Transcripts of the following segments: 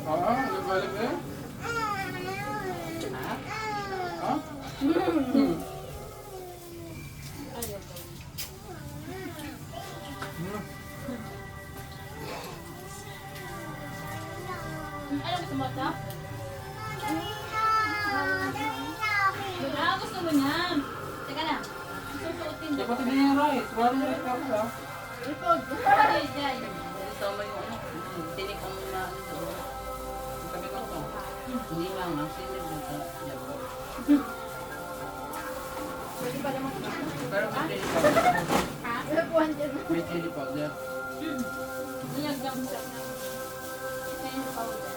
Oo, nagbalag na yun. Ha? Ayaw ko. Ano gusto mo ito? Gusto mo niyan. Teka lang. Susuotin mo. Dapat din yung rice. Wala na rin ako ha. Ipod. Ay, ay. Tama yung ano, tinik ang Sabi ko to. hindi lang ang sinig dito. Pwede pa naman. Pero may chili powder. Ha? Nakuhan dyan. May chili powder. Nilagyan mo siya ng kain powder.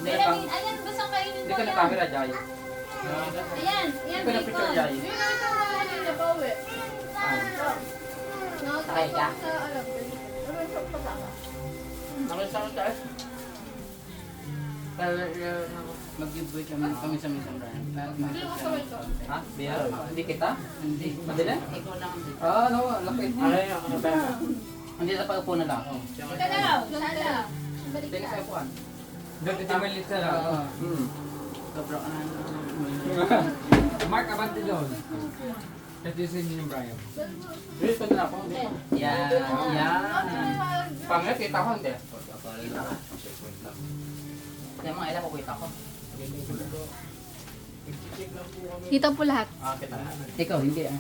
Hindi, Ayan, pang... ayan, basta kainin Hindi mo ka yan. na-camera, Jai. Ayan, ayan, Hindi ka na-picture, Jai. Yun ang ito na kanina pa uwi. Sakay ka? Sa alam ko. Ano yung pagkaka? Nakita ko tayo. Mag-giveaway kami sa misang brand. Hindi ko sa ito. Ha? Biya? Hindi kita? Hindi. Madali? Ikaw lang. Ah, no. Laki. Hindi sa pag-upo na lang. Ika daw, sana. Balik Tingin ka. sa upuan. Doon ito may lista lang. Sobrang ka na. Mark, abante doon. Ito yung sinyo ng Brian. Yes, pwede na ako. Yan. Yan. Pangit, kita ko hindi. Kaya mga ilan ko kita ko. Dito po lahat. Ah, kita na. Ikaw, hindi ah.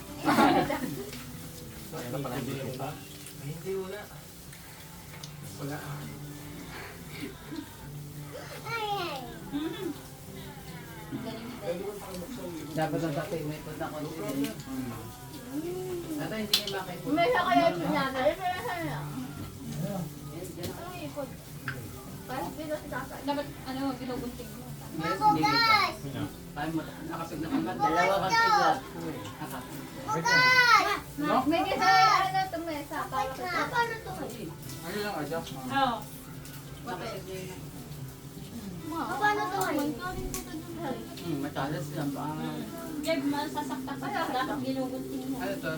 Hindi wala. Wala. Dapat ang dati, may ipod na konti. Ata hindi niya makaipod. May sa kaya ito niya. Ano ipod? Parang bilo si Kaka. Dapat ano, binugunting mo. Yes, hindi kita. Kaya mo, nakapig na kamat. Dalawa kasi dyan. No? May kisa ano ito may sa paano ito? Ano lang, adjust. Oo. Paano ito? Matalas lang ba? Jeb, masasaktan ka. Dapat ginugunting mo. Ano to?